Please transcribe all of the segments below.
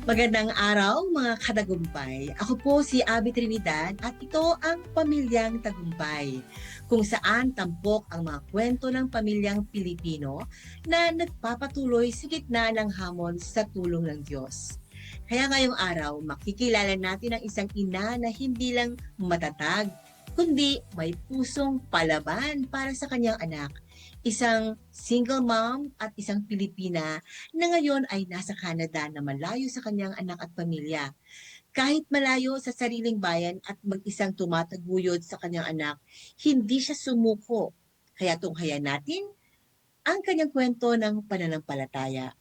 Magandang araw mga katagumpay. Ako po si Abby Trinidad at ito ang Pamilyang Tagumpay, kung saan tampok ang mga kwento ng pamilyang Pilipino na nagpapatuloy sa gitna ng hamon sa tulong ng Diyos. Kaya ngayong araw, makikilala natin ang isang ina na hindi lang matatag, kundi may pusong palaban para sa kanyang anak. Isang single mom at isang Pilipina na ngayon ay nasa Canada na malayo sa kanyang anak at pamilya. Kahit malayo sa sariling bayan at mag-isang tumataguyod sa kanyang anak, hindi siya sumuko. Kaya tunghayan natin ang kanyang kwento ng pananampalataya,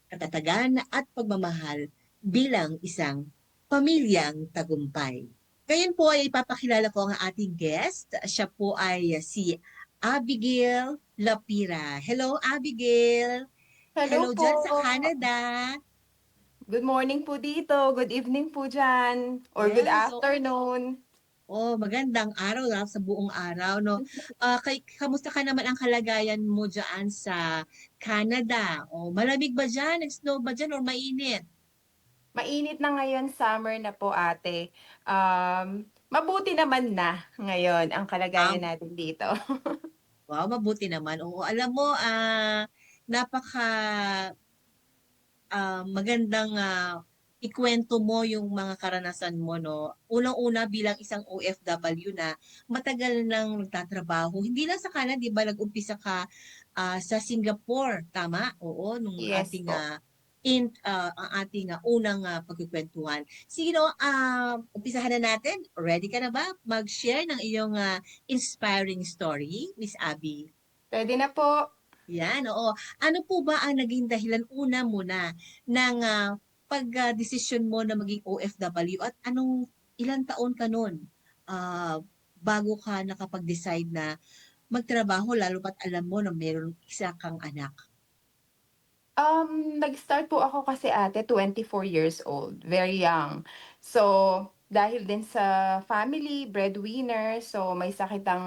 katatagan at pagmamahal bilang isang pamilyang tagumpay. Ngayon po ay ipapakilala ko ang ating guest. Siya po ay si Abigail Lapira. Hello, Abigail! Hello Hello po. dyan sa Canada. Good morning po dito. Good evening po dyan. Or good Yes, so, afternoon. magandang araw sa buong araw, no? Kamusta ka naman ang kalagayan mo dyan sa Canada? Malamig ba dyan? Nag-snow ba dyan or mainit? Mainit na ngayon, summer na po ate. Mabuti naman na ngayon ang Ah, kalagayan natin dito. wow, mabuti naman. Oo, alam mo, napaka magandang ikwento mo yung mga karanasan mo, no? Unang-una bilang isang OFW na matagal nang nagtatrabaho. Hindi lang sa Canada, di ba? Nag-umpisa ka sa Singapore, tama? Oo, nung Yes ating po. ang ating unang pagkukwentuhan. Sige, no, umpisahan na natin. Ready ka na ba mag-share ng iyong inspiring story, Miss Abby? Pwede na po. Yan, oo. Ano po ba ang naging dahilan una muna ng pagdesisyon mo na maging OFW at ilang taon ka nun bago ka nakapag-decide na magtrabaho lalo pat alam mo na meron isa kang anak? Nag-start po ako kasi ate 24 years old, very young. So, dahil din sa family, breadwinner, so may sakit ang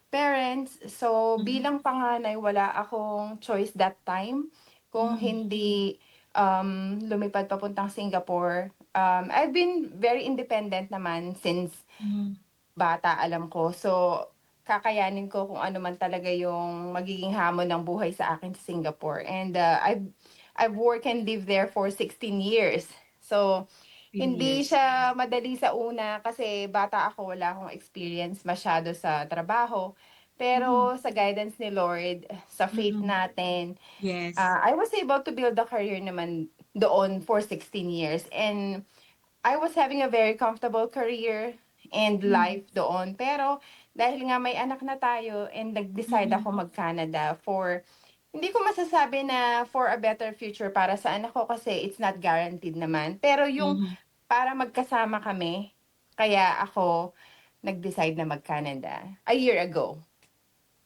parents. So, Mhm. bilang panganay, wala akong choice that time kung Mm. hindi lumipad papuntang Singapore. I've been very independent naman since Mm. bata, alam ko. So, kakayanin ko kung ano man talaga yung magiging hamon ng buhay sa akin sa Singapore. And I've worked and lived there for 16 years. So, 15 hindi years. siya madali sa una kasi bata ako, wala akong experience masyado sa trabaho. Mm. Pero sa guidance ni Lord, sa faith Mm. natin, Yes. I was able to build a career naman doon for 16 years. And I was having a very comfortable career and Mm. life doon. Pero dahil nga may anak na tayo and nag-decide Mm. ako mag-Canada for, hindi ko masasabi na for a better future para sa anak ko kasi it's not guaranteed naman. Pero yung Mhm. para magkasama kami, kaya ako nag-decide na mag-Canada a year ago.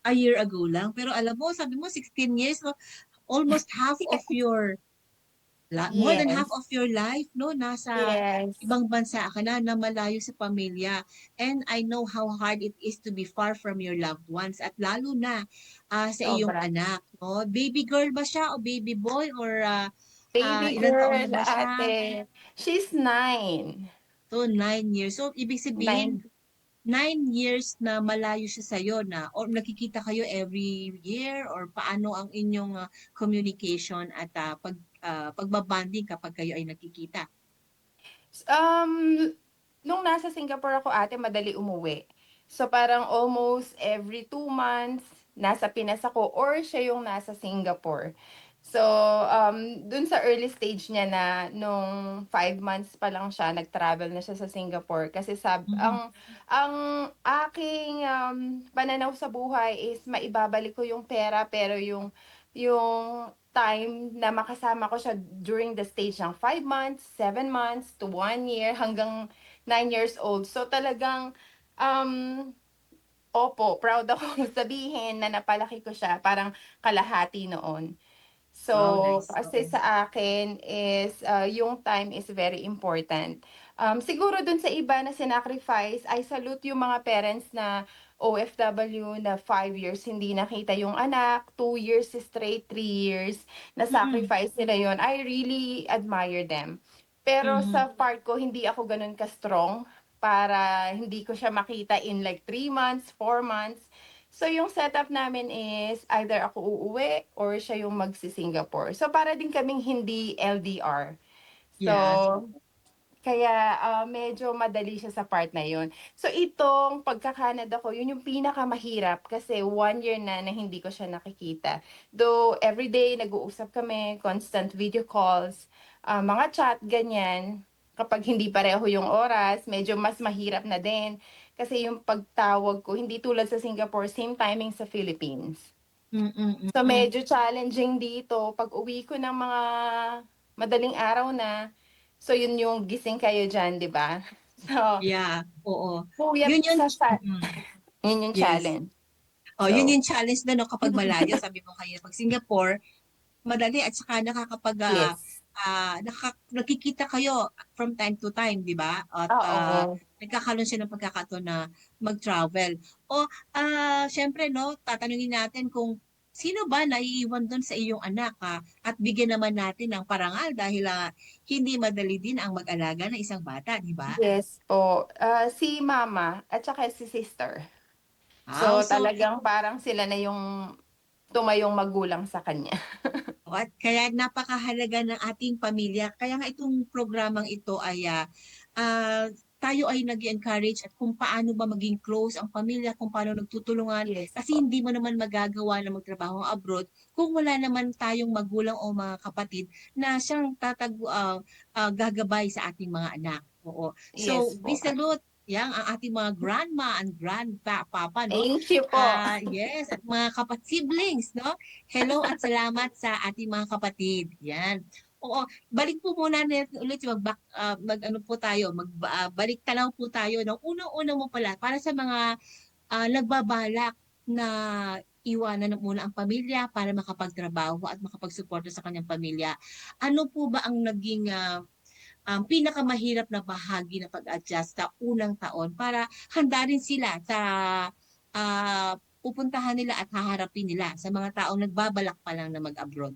A year ago lang. Pero alam mo, sabi mo 16 years, no? Almost half of your more than half Yes. of your life, no, nasa Yes. ibang bansa ka na malayo sa pamilya. And I know how hard it is to be far from your loved ones at lalo na sa iyong Sobra. anak, no? Baby girl ba siya o baby boy or Baby ilang taon na girl, ba siya? ate. She's 9. So, 9 years. So, ibig sabihin, 9. 9 years na malayo siya sa'yo na or nakikita kayo every year or paano ang inyong communication at pagbabanding kapag kayo ay nakikita? Nung nasa Singapore ako ate, madali umuwi. So parang almost every 2 months, nasa Pinas ako or siya yung nasa Singapore. So, dun sa early stage niya na nung 5 months pa lang siya, nag-travel na siya sa Singapore. Kasi Mhm. ang aking pananaw sa buhay is maibabalik ko yung pera pero yung time na makasama ko siya during the stage ng 5 months, 7 months to 1 year hanggang 9 years old. So talagang um, opo, proud ako sabihin na napalaki ko siya parang kalahati noon. Wow, So, nice. kasi Oo. sa akin is, yung time is very important. Siguro dun sa iba na sinacrifice, I salute yung mga parents na OFW na 5 years hindi nakita yung anak, 2 years straight, 3 years, na Mm. sacrifice nila yon. I really admire them. Pero Mhm. sa part ko hindi ako gano'n ka-strong para hindi ko siya makita in like 3 months, 4 months. So yung setup namin is either ako uuwi or siya yung magsi-Singapore. So para din kaming hindi LDR. So Yeah. kaya, medyo madali siya sa part na yun. So itong pagka-Canada ko, yun yung pinakamahirap kasi 1 year na hindi ko siya nakikita. Though everyday nag-uusap kami, constant video calls, mga chat, ganyan. Kapag hindi pareho yung oras, medyo mas mahirap na din. Kasi yung pagtawag ko, hindi tulad sa Singapore, same timing sa Philippines. Mm, So mm. medyo challenging dito, pag-uwi ko ng mga madaling araw na, so yun yung gising kayo diyan, 'di ba? So, Yeah, oo. puyat Yun yun sa mm, yun yung yes. challenge. Oh, yun So yung challenge na 'no kapag malayo sabi mo kanina 'pag Singapore, madali at saka nakakapag, yes, nagkikita kayo from time to time, 'di ba? At, oo. nagkakaroon siya ng pagkakataon na mag-travel. O, siyempre 'no, tatanungin natin kung sino ba naiiwan dun sa iyong anak, at bigyan naman natin ng parangal dahil, hindi madali din ang mag-alaga ng isang bata, 'di ba? Yes po, si mama at saka si sister. So So talagang parang sila na yung tumayong magulang sa kanya. at kaya napakahalaga ng ating pamilya. Kaya nga itong programang ito ay tayo ay nag encourage at kung paano ba maging close ang pamilya, kung paano nagtutulungan. Yes Kasi po, hindi mo naman magagawa na magtrabaho abroad kung wala naman tayong magulang o mga kapatid na siyang gagabay sa ating mga anak. Oo. So, yes we po. salute yang ang ating mga grandma and grandpapa, no? Thank you po. Yes, at mga siblings, no? Hello at salamat sa ating mga kapatid. Yan. Oo, balik po muna natin ulit mag-ano po tayo, balik tanaw po tayo no. Unang-una mo pala para sa mga nagbabalak na iwanan muna ang pamilya para makapagtrabaho at makapagsuporta sa kanyang pamilya. Ano po ba ang naging pinakamahirap na bahagi na pag-adjust sa unang taon para handa rin sila sa pupuntahan nila at haharapin nila sa mga taong nagbabalak pa lang na mag-abroad?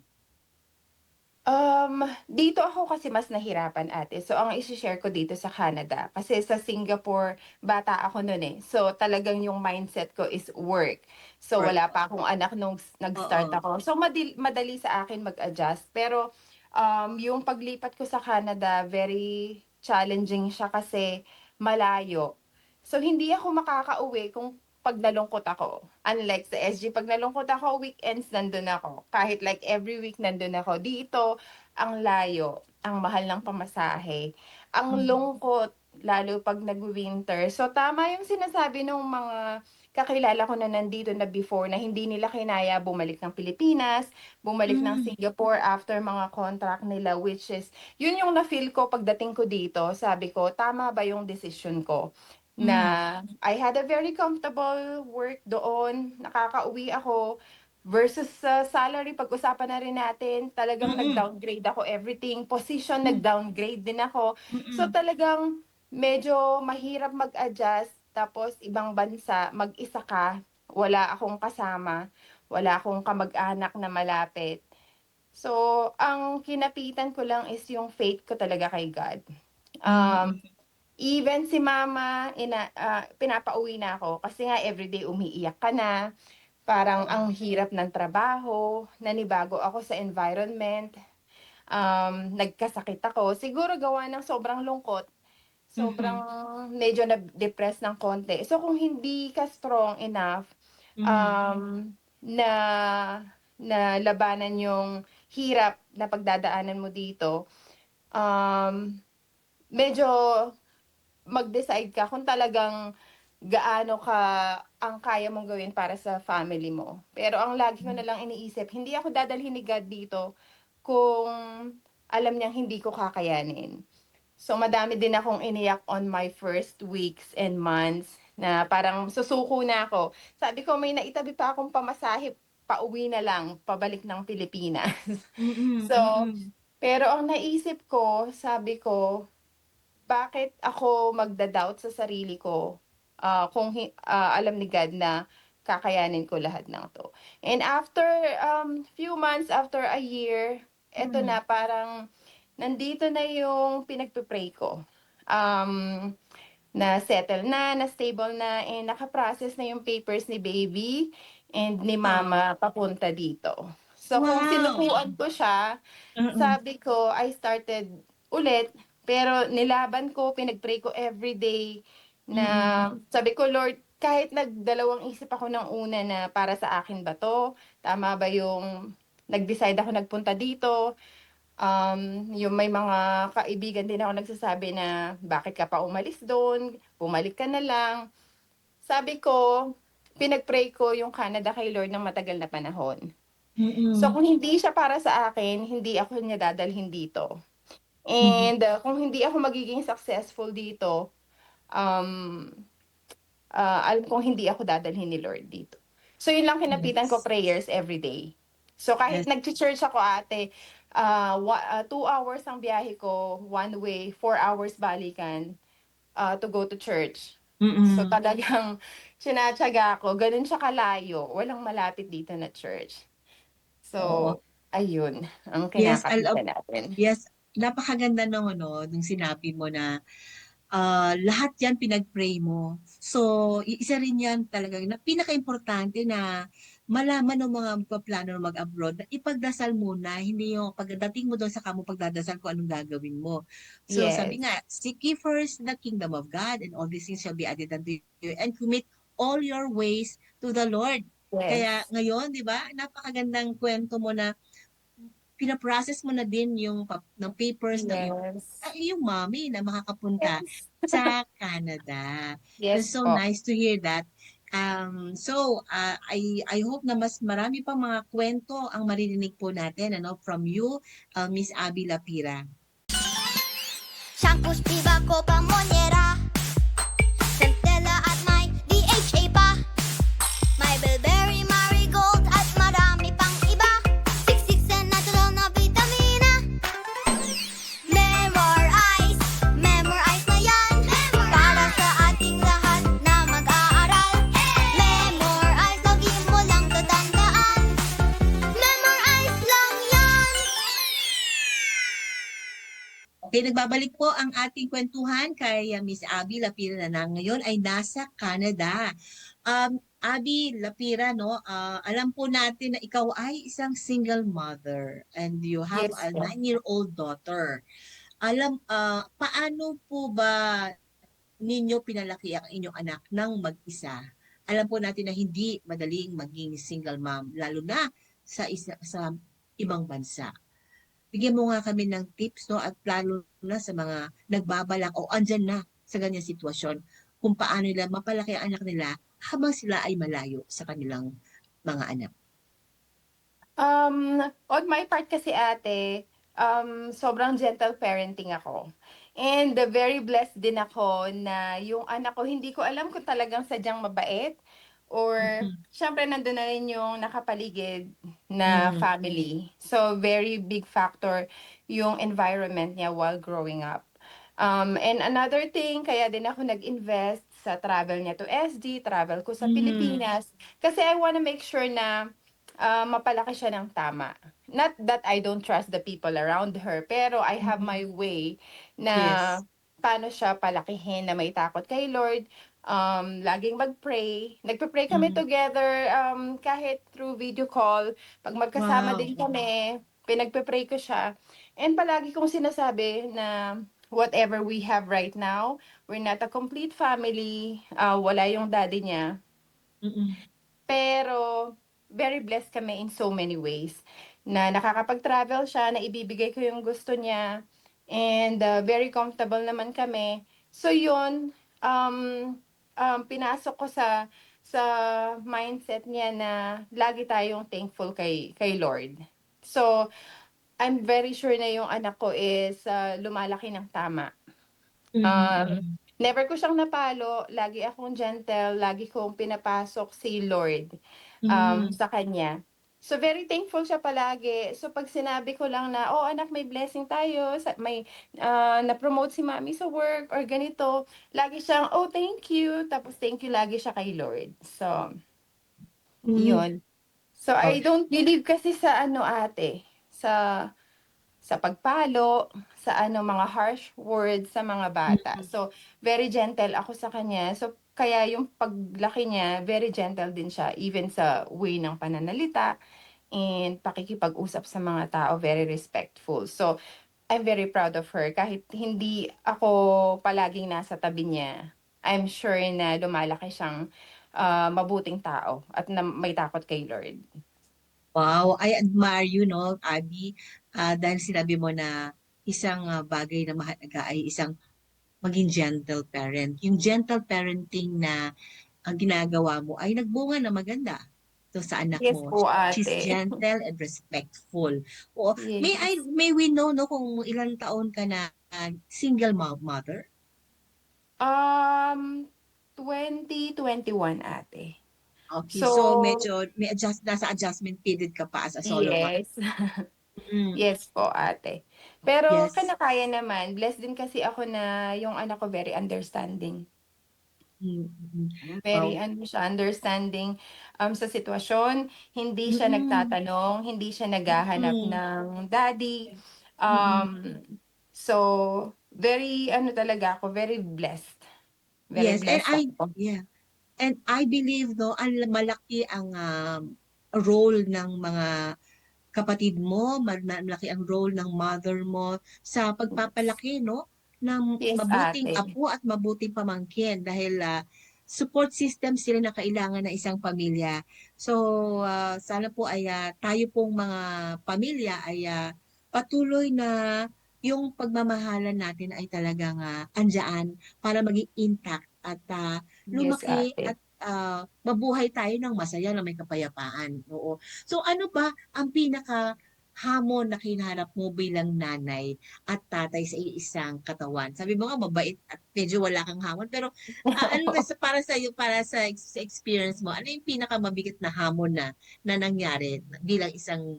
Dito ako kasi mas nahirapan ate. So ang ishi-share ko dito sa Canada, kasi sa Singapore bata ako nun, eh. So talagang yung mindset ko is work. So Work. wala pa akong anak nung nag-start Oo. ako. So madali sa akin mag-adjust. Pero, yung paglipat ko sa Canada very challenging siya kasi malayo. So hindi ako makakauwi kung 'pag nalungkot ako. Unlike sa SG 'pag nalungkot ako weekends nandun ako. Kahit like every week nandun ako. Dito ang layo, ang mahal ng pamasahe, ang Mhm. lungkot lalo 'pag nagwi-winter. So tama yung sinasabi nung mga kakilala ko na nandito na before na hindi nila kinaya bumalik ng Pilipinas, bumalik ng Hmm, Singapore after mga contract nila, which is yun yung na-feel ko pagdating ko dito. Sabi ko, tama ba yung desisyon ko? Na hmm, I had a very comfortable work doon, nakakauwi ako, versus sa salary pag-usapan na rin natin, talagang mm, nag-downgrade ako everything, position hmm, nag-downgrade din ako. So mm, talagang medyo mahirap mag-adjust, tapos ibang bansa, mag-isa ka, wala akong kasama, wala akong kamag-anak na malapit. So ang kinapitan ko lang is yung faith ko talaga kay God. Um mm, Even si mama pinapauwi na ako kasi nga everyday umiiyak ka na, parang ang hirap ng trabaho, nanibago ako sa environment, nagkasakit ako. Siguro gawa ng sobrang lungkot, sobrang mhm, medyo na-depress ng konti. So kung hindi ka strong enough, mhm, na na labanan yung hirap na pagdadaanan mo dito, um, medyo mag-decide ka kung talagang gaano ka ang kaya mong gawin para sa family mo. Pero ang lagi ko nalang iniisip, hindi ako dadalhin ni God dito kung alam niyang hindi ko kakayanin. So madami din akong iniyak on my first weeks and months na parang susuko na ako. Sabi ko may naitabi pa akong pamasahe pauwi na lang, pabalik ng Pilipinas. mm, So, mm, pero ang naisip ko, sabi ko, bakit ako magda-doubt sa sarili ko, kung alam ni God na kakayanin ko lahat ng 'to. And after, few months, after a year, eto mhm, na parang nandito na yung pinagpe-pray ko. Um, Na-settle na stable na, and naka-process na yung papers ni baby and ni Oo. mama papunta dito. So kung Wow! sinukuan ko siya, Mm, sabi ko I started ulit, pero nilaban ko, pinag-pray ko everyday na mm, sabi ko, "Lord, kahit nagdalawang isip ako ng una na para sa akin ba 'to? Tama ba yung nag-decide ako nagpunta dito?" Yung may mga kaibigan din ako nagsasabi na, "Bakit ka pa umalis dun? Bumalik ka na lang." Sabi ko, pinag-pray ko yung Canada kay Lord ng matagal na panahon. So mm, kung hindi siya para sa akin, hindi ako niya dadalhin dito. mhm. And, kung hindi ako magiging successful dito, um, alam kong hindi ako dadalhin ni Lord dito. So yun lang kinapitan ko, Yes, prayers everyday. So kahit yes. nagche-church ako, ate, 2 hours ang biyahe ko one way, 4 hours balikan, to go to church. So Mm, talagang tinatiyaga ko, gano'n siya kalayo, walang malapit dito na church. oo. So ayun ang Yes, I love kinakapitan natin. yes, napakaganda nung ano, nung sinabi mo na lahat 'yan pinag-pray mo. So, isa rin 'yan talagang na pinakaimportante na malaman ng mga magpaplano na mag-abroad na ipagdasal muna, hindi yung pagdating mo do'n saka mo pagdadasal kung anong gagawin mo. So, sabi Yes, nga, "Seek ye first the kingdom of God and all these things shall be added unto you, and commit all your ways to the Lord." Kaya yes, ngayon, 'di ba, napakagandang kuwento mo na pina-process mo na din yung ng papers ng iyong yes, iyong mommy na makakapunta yes, sa Canada. It's yes so po. nice to hear that. I hope na mas marami pang mga kwento ang maririnig po natin ano, from you, Miss Abby Lapira. Shampoo, Spiva, Copa, Monera, Centella at may DHA pa. May Bilberry, Marigold at marami pang iba. Siksik sa natural na vitamina. Memorize na yan. Para sa ating lahat na mag-aaral. Memorize, lagi mo lang tatandaan. Memorize lang yan. Okay, nagbabalik po ang ating kwentuhan kay Miss Abby Lapira na ngayon ay nasa Canada. Abby Lapira, no, alam po natin na ikaw ay isang single mother and you have Yes a po. 9-year-old daughter. Paano po ba ninyo pinalaki ang inyong anak ng mag-isa? Alam po natin na hindi madaling maging single mom, lalo na sa ibang bansa. Bigyan mo nga kami ng tips, no, at plano na sa mga nagbabalak o andyan na sa ganyang sitwasyon kung paano nila mapalaki ang anak nila habang sila ay malayo sa kanilang mga anak. On my part kasi, ate, sobrang gentle parenting ako. And very blessed din ako na yung anak ko, hindi ko alam kung talagang sadyang mabait or Mm, siyempre nandun na rin yung nakapaligid na mm, family. So very big factor yung environment niya while growing up. And another thing, kaya din ako nag-invest sa travel niya to SD, travel ko sa mhm, Pilipinas, kasi I wanna make sure na mapalaki siya ng tama. Not that I don't trust the people around her, pero I have mm. my way na Yes. paano siya palakihin na may takot kay Lord, laging mag-pray. Nagpe-pray kami Mm. together, kahit through video call. 'Pag magkasama Wow. din kami, pinagpe-pray ko siya. And palagi kong sinasabi na whatever we have right now, we're not a complete family, wala yung daddy niya. Mm, Pero very blessed kami in so many ways, na nakakapag-travel siya, na ibibigay ko yung gusto niya, and, very comfortable naman kami. So yun, um, pinasok ko sa mindset niya na lagi tayong thankful kay Lord. So, I'm very sure na yung anak ko is, lumalaki ng tama. mhm, mm. Never ko siyang napalo, lagi akong gentle, lagi kong pinapasok si Lord, Mhm, sa kanya. So, very thankful siya palagi. So, 'pag sinabi ko lang na, "Oh, anak, may blessing tayo may, na-promote si mommy sa work," or ganito, lagi siyang, "Oh, thank you." Tapos thank you lagi siya kay Lord. So, mhm. yun. So, Oh, I don't believe kasi sa ano, ate, sa sa pagpalo, sa ano, mga harsh words sa mga bata. Mm. So, very gentle ako sa kanya. So, kaya yung paglaki niya, very gentle din siya, even sa way ng pananalita and pakikipag-usap sa mga tao, very respectful. So, I'm very proud of her. Kahit hindi ako palaging nasa tabi niya, I'm sure na lumalaki siyang mabuting tao at na may takot kay Lord. Wow, I admire you, no, Abby, dahil sinabi mo na isang bagay na mahalaga ay isang maging gentle parent. Yung gentle parenting na ang ginagawa mo ay nagbunga na maganda to sa anak Yes mo. po, She's ate. gentle and respectful. O, Yes. may we know no kung ilang taon ka na single mother? Um, 2021, ate. Okay, so So, medyo may nasa adjustment period ka pa as a solo mom. yes. Mm, Yes po, ate. Pero yes. kinakaya naman. Blessed din kasi ako na yung anak ko very understanding. Mm, mm. Very Wow. ano siya, understanding sa sitwasyon. Hindi siya Mm, nagtatanong, hindi siya naghahanap mm, ng daddy. mm. Um, so, very ano talaga ako, very blessed. Very Yes, and blessed ako. yeah. And I believe no, ang malaki ang role ng mga kapatid mo, malaki ang role ng mother mo sa Yes, pagpapalaki no ng yes mabuting ate. apo at mabuting pamangkin dahil support system sila na kailangan ng isang pamilya. So sana po ay tayo pong mga pamilya ay patuloy na yung pagmamahalan natin ay talagang andyan para maging intact at Yes lumaki ate. at mabuhay tayo ng masaya na may kapayapaan. Oo. So ano ba ang pinaka hamon na kinaharap mo bilang nanay at tatay sa isang katawan? Sabi mo nga mabait at medyo wala kang hamon pero ano ba para sa iyo sa experience mo ano yung pinaka mabigat na hamon na nangyari bilang isang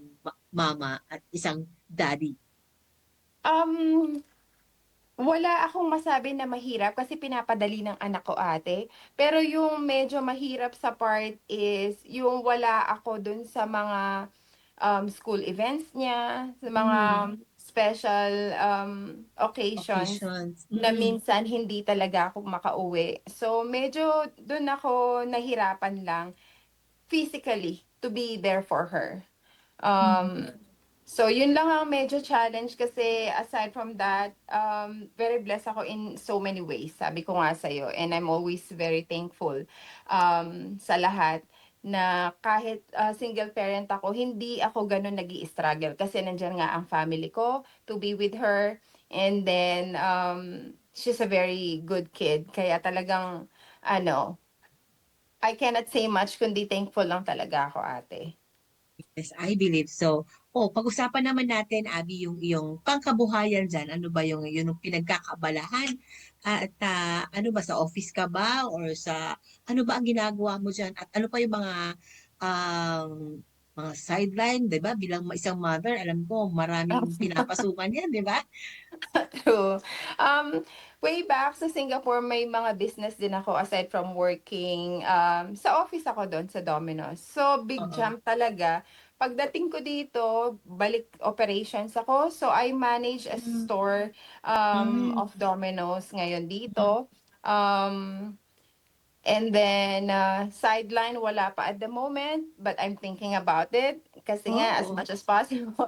mama at isang daddy? Um, Wala akong masabi na mahirap kasi pinapadali ng anak ko, ate. Pero yung medyo mahirap sa part is yung wala ako dun sa mga school events niya, sa mga Mm, special occasions occasions. na Mm, minsan hindi talaga ako makauwi. So medyo dun ako nahirapan lang physically to be there for her. mm, So yun lang ang medyo challenge kasi aside from that, very blessed ako in so many ways. Sabi ko nga sa'yo, and I'm always very thankful sa lahat na kahit single parent ako, hindi ako ganun nag struggle kasi nandiyan nga ang family ko to be with her. And then, she's a very good kid. Kaya talagang, ano, I cannot say much kundi thankful lang talaga ako, ate. yes, I believe so. Oh, pag-usapan naman natin, Abby, yung iyong pangkabuhayan dyan. Ano ba yung pinagkakabalahan? At ano ba, sa office ka ba? Or sa, ano ba ang ginagawa mo dyan? At ano pa yung um, mga sideline, di ba? Bilang isang mother, alam ko, maraming pinapasukan yan, di ba? True. Um, Way back sa Singapore, may mga business din ako aside from working. Sa office ako doon sa Domino's. So, big Oo. jump talaga. Pagdating ko dito, balik operations ako. So, I manage a Mm, store mm, of Domino's ngayon mm. dito. Um, And then, sideline, wala pa at the moment, but I'm thinking about it. Kasi nga, as Oo. much as possible.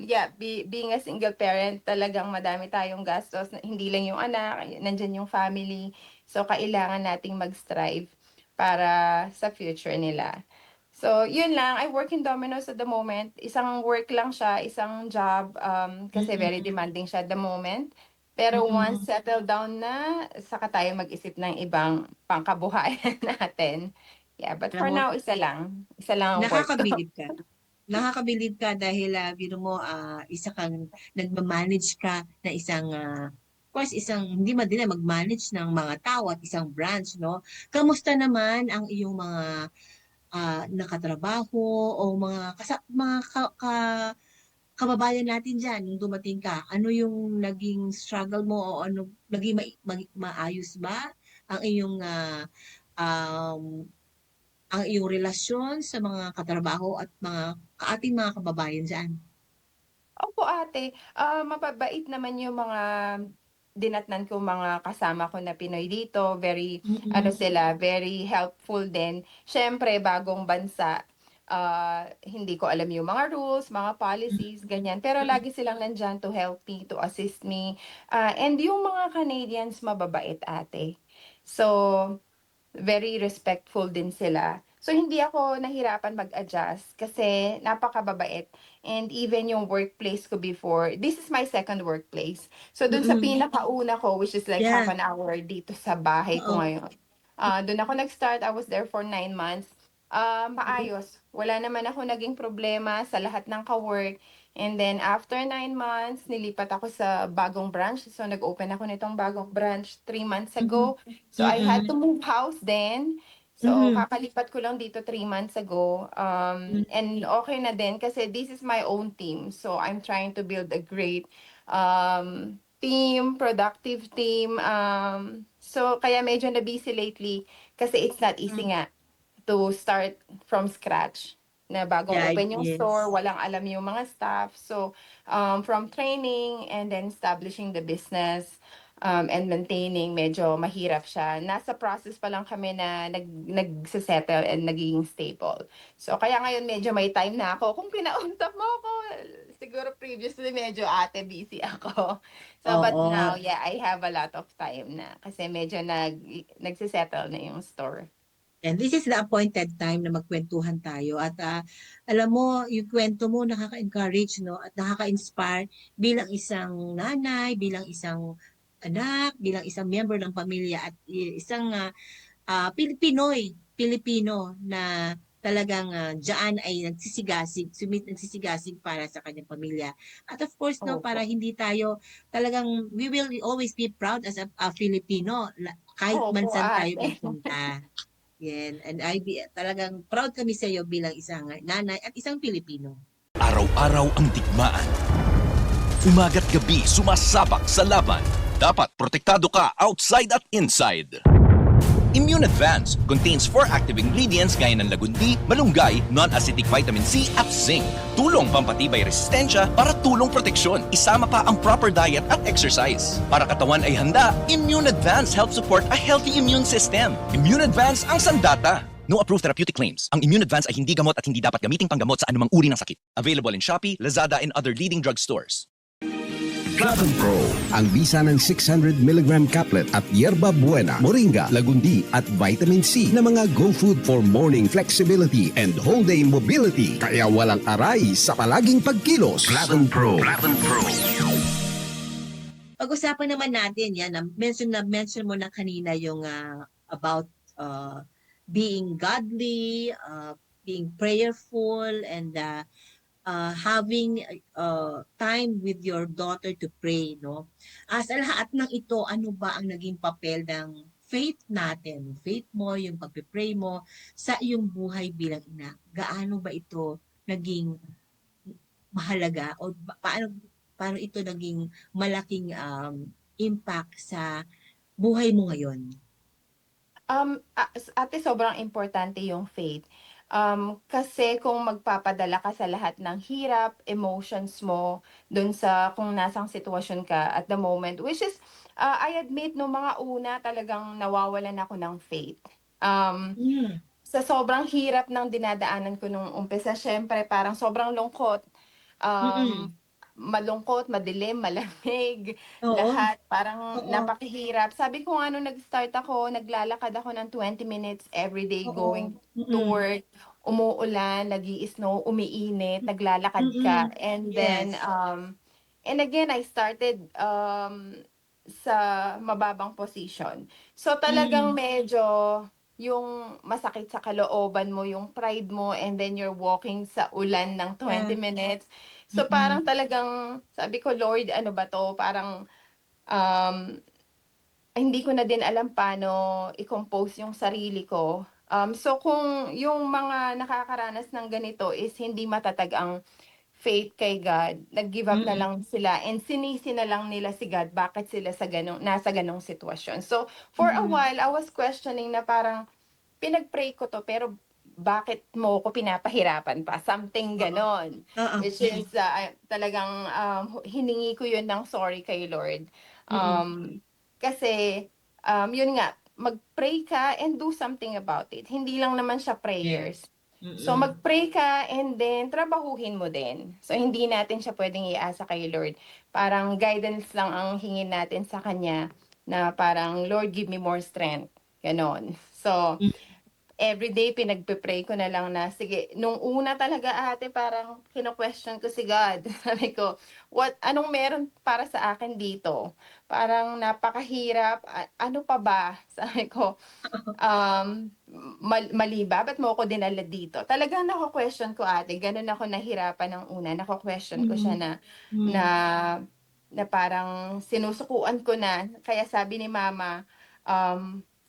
Yeah, being a single parent, talagang madami tayong gastos. Hindi lang yung anak, nandyan yung family. So, kailangan nating mag-strive para sa future nila. So, yun lang. I work in Domino's at the moment. Isang work lang siya, isang job, kasi very Mm, demanding siya at the moment. Pero once mm. settle down na, saka tayo mag-isip ng ibang pangkabuhayan natin. Yeah, but Alam for mo, now, isa lang. Isa lang ang work ko. nakakabilib ka. Nakakabilib ka dahil biro mo isa kang nagma-manage ka na isang of course isang hindi madali mag-manage ng mga tao at isang branch no. Kamusta naman ang iyong mga nakatrabaho o mga kababayan natin diyan nung dumating ka? Ano yung naging struggle mo o ano naging maayos ba ang iyong um, ang iyong relasyon sa mga katrabaho at ating mga kababayan diyan? Opo ate, mababait naman yung mga dinatnan ko mga kasama ko na Pinoy dito, very ano Mm. sila, very helpful din. Siyempre bagong bansa, hindi ko alam yung mga rules, mga policies, ganyan. Pero Mm. lagi silang nandiyan to help me, to assist me. And yung mga Canadians mababait ate. So, very respectful din sila. So hindi ako nahirapan mag-adjust kasi napakababait. And even yung workplace ko before, this is my second workplace. So dun sa Mm. pinakauna ko, which is like half Yeah, an hour dito sa bahay ko oo. ngayon. Dun ako nag-start, I was there for 9 months. Mm. Maayos. Wala naman ako naging problema sa lahat ng ka-work. And then after 9 months, nilipat ako sa bagong branch. So nag-open ako nitong bagong branch 3 months Mhm. ago. So I had to Mm. move house then. So Mhm. kakalipat ko lang dito 3 months ago. Hmm. And okay na din kasi this is my own team. So I'm trying to build a great team, productive team. So kaya medyo na busy lately kasi it's not easy nga to start from scratch na bagong Yeah, it open yung store, is. walang alam yung mga staff. So, from training and then establishing the business, and maintaining, medyo mahirap siya. Nasa process pa lang kami na nagse-settle and nagiging stable. So, kaya ngayon medyo may time na ako. Kung kinausap mo ako, siguro previously medyo ate busy ako. So, but now, Oo. yeah, I have a lot of time na kasi medyo nagse-settle na yung store. And this is the appointed time na magkwentuhan tayo at alam mo, yung kwento mo nakaka-encourage, no, at nakaka-inspire bilang isang nanay, bilang isang anak, bilang isang member ng pamilya at isang Pilipino na talagang diyaan ay nagsisigasig para sa kanyang pamilya. At of course, no, Opo. para hindi tayo talagang, we will always be proud as a Filipino, kahit man Opo, saan tayo ate. magpunta. Yan. And talagang proud kami sa iyo bilang isang nanay at isang Pilipino. Araw-araw ang digmaan. Umaga't gabi sumasabak sa laban. Dapat protektado ka outside at inside. Immune Advance contains 4 active ingredients gaya ng lagundi, malunggay, non-acidic vitamin C at zinc. Tulong pampatibay resistensya para tulong proteksyon. Isama pa ang proper diet at exercise. Para katawan ay handa, Immune Advance helps support a healthy immune system. Immune Advance ang sandata. No approved therapeutic claims. Ang Immune Advance ay hindi gamot at hindi dapat gamiting panggamot sa anumang uri ng sakit. Available in Shopee, Lazada, and other leading drugstores. Platinum Pro, ang bisa ng 600mg caplet at yerba buena, moringa, lagundi at vitamin C na mga go food for morning flexibility and whole day mobility. Kaya walang aray sa palaging pagkilos. Platinum Pro. Platinum Pro. Pag-usapan naman natin yan, mention mo na kanina yung about being godly, being prayerful, and having time with your daughter to pray, no? Sa lahat ng ito, ano ba ang naging papel ng faith natin? Faith mo, yung pagpe-pray mo sa iyong buhay bilang ina. Gaano ba ito naging mahalaga o paano ito naging malaking impact sa buhay mo ngayon? Ate, sobrang importante yung faith. Kasi kung magpapadala ka sa lahat ng hirap, emotions mo, dun sa kung nasang sitwasyon ka at the moment, which is, I admit, no mga una talagang nawawalan ako ng faith. Mm. Sa sobrang hirap ng dinadaanan ko nung umpisa, syempre parang sobrang lungkot. Um, Mm. Malungkot, madilim, malamig, Oo. lahat parang Oo. napakahirap. Sabi ko nga nung nag-start ako, naglalakad ako ng 20 minutes every day Oo. going to Mm. work. Umuulan, nag-i-snow, umiinit, naglalakad ka. Mm. And then, Yes. and again, I started sa mababang position. So talagang Mm. medyo yung masakit sa kalooban mo, yung pride mo, and then you're walking sa ulan ng Yeah. 20 minutes. So parang Mm. talagang sabi ko, Lord, ano ba 'to? Parang, um, hindi ko na din alam paano i-compose yung sarili ko. So kung yung mga nakakaranas ng ganito is hindi matatag ang faith kay God, nag-give up na Mm. lang sila and sinisi na lang nila si God bakit sila nasa ganong sitwasyon. So for a Mm. while, I was questioning na parang pinag-pray ko 'to pero bakit mo ko pinapahirapan pa? Something Oo. ganon. Oo. Which is talagang hiningi ko yun ng sorry kay Lord. Mm. Kasi yun nga, mag-pray ka and do something about it. Hindi lang naman siya Yes. prayers. So Mm. mag-pray ka and then trabahuhin mo din. So hindi natin siya pwedeng iasa kay Lord. Parang guidance lang ang hingin natin sa kanya na parang Lord, give me more strength. Ganon. So Mm. everyday pinagpe-pray ko na lang na sige, nung una talaga ate parang kino-question ko si God. Sabi ko, anong meron para sa akin dito? Parang napakahirap. Ano pa ba? Sabi ko, mali ba? Ba't mo ako dinala dito? Talagang nako-question ko ate. Ganun ako nahirapan ng una. Nako-question ko siya Mm. na, Mm. na parang sinusukuan ko na. Kaya sabi ni mama,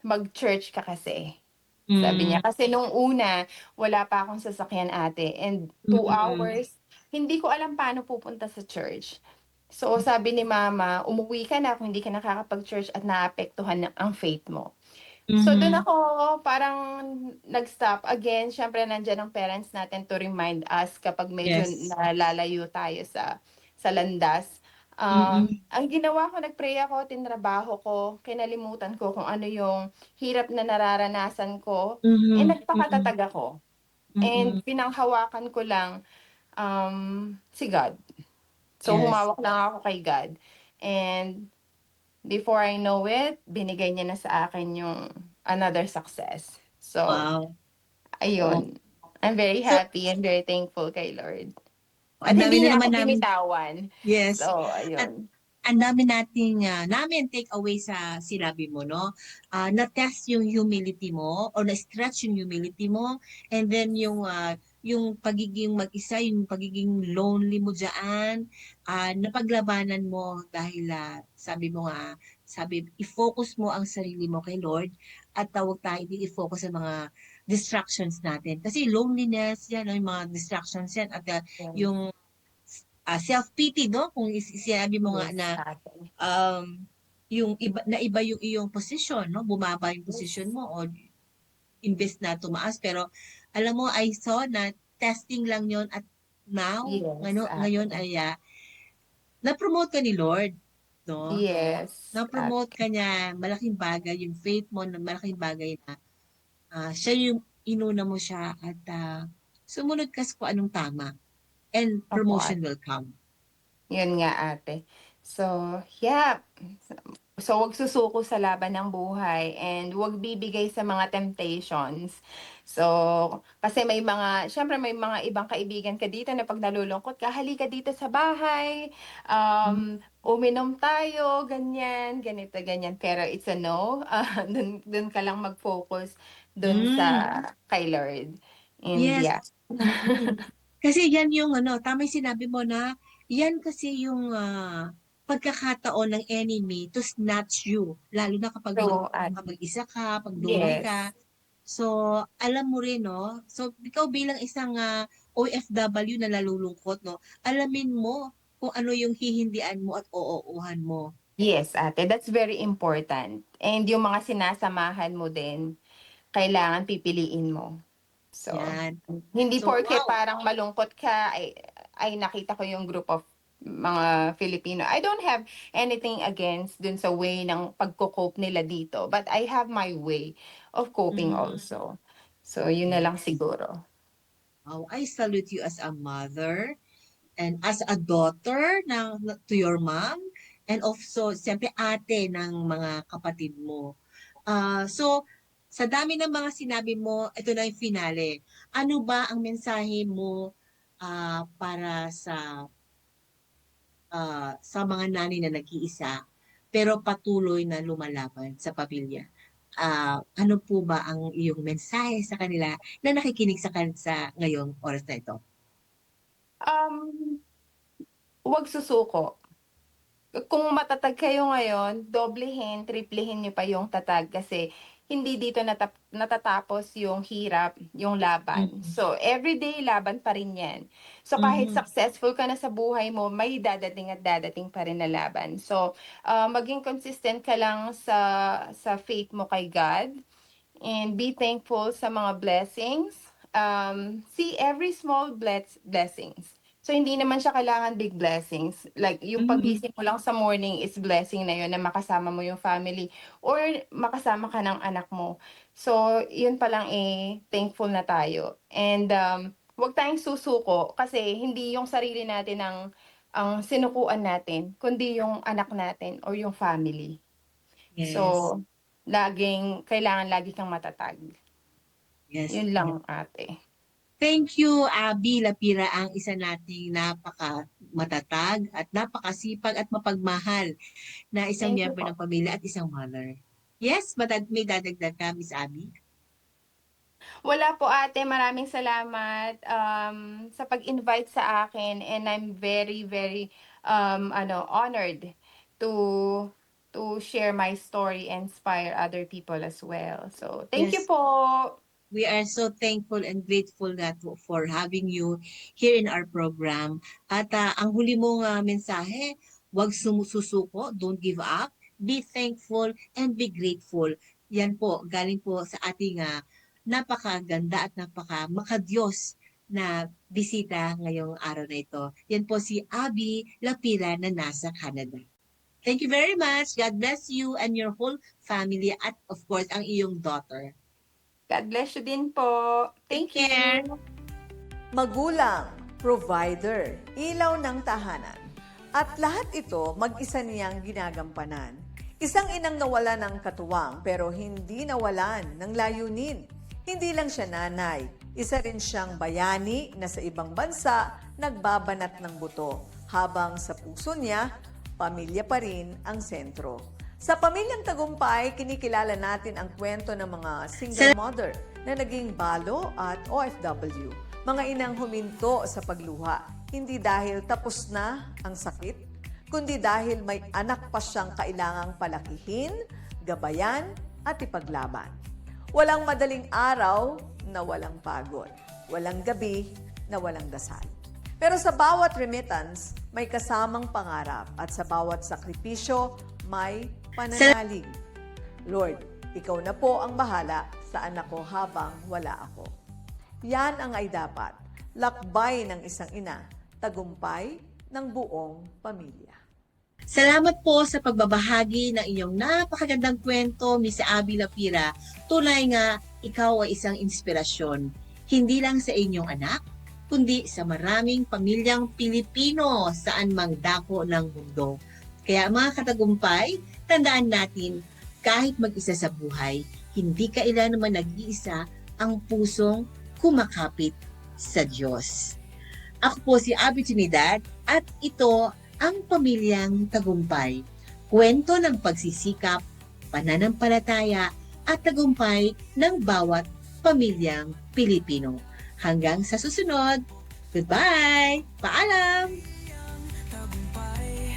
mag-church ka kasi. Sabi niya, Hmm. kasi nung una, wala pa akong sasakyan ate. And 2 Mm. hours, hindi ko alam paano pupunta sa church. So sabi ni mama, umuwi ka na kung hindi ka nakakapag-church at naapektuhan ang faith mo. So dun Mhm. ako parang nag-stop. Again, syempre nandiyan ang parents natin to remind us kapag medyo Yes. nalalayo tayo sa landas. Mm. Ang ginawa ko, nag-pray ako, tinrabaho ko, kinalimutan ko kung ano yung hirap na nararanasan ko, Mhm. Mm. nagpakatatag ako. And Mm. pinanghawakan ko lang si God. So Yes. humawak lang ako kay God. And before I know it, binigay niya na sa akin yung another success. So, Wow. Oo. ayun. I'm very So, happy and very thankful kay Lord. At ang dami hindi na niya naman ako namin binitawan. yes. So, At ayun. ang dami namin take away sa sinabi mo, no? Na-test yung humility mo or na-stretch yung humility mo and then yung pagiging mag-isa, yung pagiging lonely mo diyan, napaglabanan mo dahil sabi mo nga, i-focus mo ang sarili mo kay Lord at tawag tayo hindi i-focus sa mga distractions natin. Kasi loneliness yan, no? Yung mga distractions yan at Yes, yung self-pity, no? Kung sinabi mo nga yes, na ate. yung iba yung iyong position, no? Bumaba yung position Yes, mo o imbes na tumaas. Pero alam mo, I saw na testing lang yon at now, yes, ngayon ate. ay na-promote ka ni Lord, no? Yes, Na-promote ate. ka niya, malaking bagay yung faith mo, na malaking bagay na siya yung inuna mo siya at sumunod ka sa kung anong tama and Opo, promotion ate. will come. Yun nga, ate. So, yeah. So, wag susuko sa laban ng buhay and wag bibigay sa mga temptations. So, kasi syempre may mga ibang kaibigan ka dito na pag nalulungkot ka, halika dito sa bahay, Mm. uminom tayo, ganyan, ganito, ganyan. Pero it's a no. Dun ka lang mag-focus dun Mm. sa kay Lord. And Yes. yeah. Mm. Kasi yan yung tama yung sinabi mo na yan kasi yung pagkakataon ng enemy to snatch you. Lalo na So, kapag isa ka, pag lonely ka. yes. So, alam mo rin, no? So, ikaw bilang isang OFW na nalulungkot, no? Alamin mo kung ano yung hihindian mo at oo-uhan mo. Yes, ate, that's very important. And yung mga sinasamahan mo din, kailangan pipiliin mo. So, Yan. hindi So, porke wow. parang malungkot ka, ay nakita ko yung group of mga Filipino. I don't have anything against dun sa way ng pagko-cope nila dito. But I have my way of coping Mm. also. So, yun na lang Yes. siguro. Wow, I salute you as a mother and as a daughter to your mom and also siyempre ate ng mga kapatid mo. So sa dami ng mga sinabi mo, ito na yung finale. Ano ba ang mensahe mo para sa mga nanay na nag-iisa pero patuloy na lumalaban sa pamilya? Ano po ba ang iyong mensahe sa kanila na nakikinig sa ngayong oras na ito? Um, Huwag susuko. Kung matatag kayo ngayon, doblehin, triplehin niyo pa yung tatag kasi hindi dito natatapos yung hirap, yung laban. Mm. So, everyday laban pa rin yan. So, kahit Mhm. successful ka na sa buhay mo, may dadating at dadating pa rin na laban. So, maging consistent ka lang sa faith mo kay God and be thankful sa mga blessings see every small blessings. So, hindi naman siya kailangan big blessings. Like, yung pagising mo lang sa morning is blessing na yun na makasama mo yung family or makasama ka ng anak mo. So, yun pa lang thankful na tayo. And huwag tayong susuko kasi hindi yung sarili natin ang sinukuan natin, kundi yung anak natin or yung family. Yes. So, kailangan lagi kang matatag. Yes. Yun lang, ate. Thank you, Abby Lapira, ang isa nating napaka-matatag at napakasipag at mapagmahal na isang Thank you miyembro po. ng pamilya at isang mother. Yes, may dadagdag ka, Miss Abby? Wala po, ate. Maraming salamat sa pag-invite sa akin and I'm very, very honored to share my story and inspire other people as well. So, thank you Yes. po. We are so thankful and grateful for having you here in our program. At ang huli mong mensahe, huwag susuko, don't give up, be thankful and be grateful. Yan po, galing po sa ating napakaganda at napaka-makadiyos na bisita ngayong araw na ito. Yan po si Abby Lapira na nasa Canada. Thank you very much. God bless you and your whole family at of course ang iyong daughter. God bless you din po. Thank Take care. you. Magulang, provider, ilaw ng tahanan. At lahat ito mag-isa niyang ginagampanan. Isang inang nawala ng katuwang pero hindi nawalan ng layunin. Hindi lang siya nanay, isa rin siyang bayani na sa ibang bansa nagbabanat ng buto. Habang sa puso niya, pamilya pa rin ang sentro. Sa Pamilyang Tagumpay, kinikilala natin ang kwento ng mga single mother na naging balo at OFW. Mga inang huminto sa pagluha, hindi dahil tapos na ang sakit, kundi dahil may anak pa siyang kailangang palakihin, gabayan at ipaglaban. Walang madaling araw na walang pagod. Walang gabi na walang dasal. Pero sa bawat remittance, may kasamang pangarap at sa bawat sakripisyo, may pananalig. Lord, ikaw na po ang bahala sa anak ko habang wala ako. Yan ang ay dapat, lakbay ng isang ina, tagumpay ng buong pamilya. Salamat po sa pagbabahagi ng inyong napakagandang kwento, Miss Abby Lapira. Tunay nga, ikaw ay isang inspirasyon. Hindi lang sa inyong anak, kundi sa maraming pamilyang Pilipino saan mang dako ng mundo. Kaya mga katagumpay, tandaan natin, kahit mag-isa sa buhay, hindi kailan naman nag-iisa ang pusong kumakapit sa Diyos. Ako po si Abby Trinidad at ito ang Pamilyang Tagumpay. Kwento ng pagsisikap, pananampalataya at tagumpay ng bawat pamilyang Pilipino. Hanggang sa susunod, goodbye! Paalam! Tagumpay,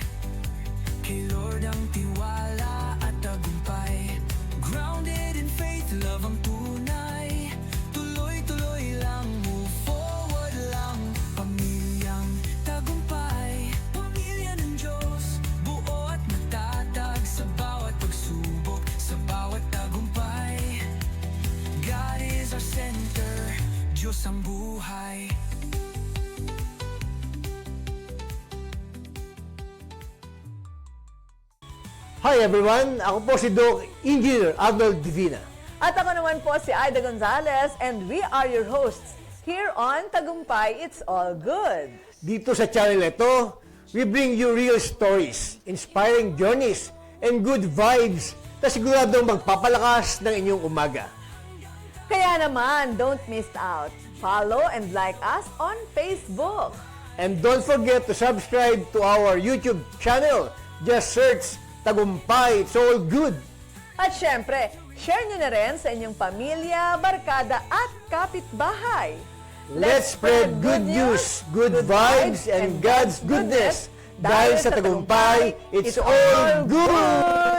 kay Lord ang tiwala at tagumpay. Grounded in faith, love ang tunay. Tuloy-tuloy lang, move forward lang. Pamilyang tagumpay, pamilya ng Diyos. Buo at matatag sa bawat pagsubok, sa bawat tagumpay. God is our center, Diyos ang buhay. Hi everyone! Ako po si Doc Engineer Arnold Divina. At ako naman po si Aida Gonzalez and we are your hosts here on Tagumpay It's All Good. Dito sa channel ito, we bring you real stories, inspiring journeys, and good vibes na siguradong magpapalakas ng inyong umaga. Kaya naman, don't miss out. Follow and like us on Facebook. And don't forget to subscribe to our YouTube channel. Just search Tagumpay It's All Good. At syempre, share nyo na rin sa inyong pamilya, barkada at kapitbahay. Let's spread good news, good vibes, and God's goodness. Dahil sa Tagumpay, it's all good!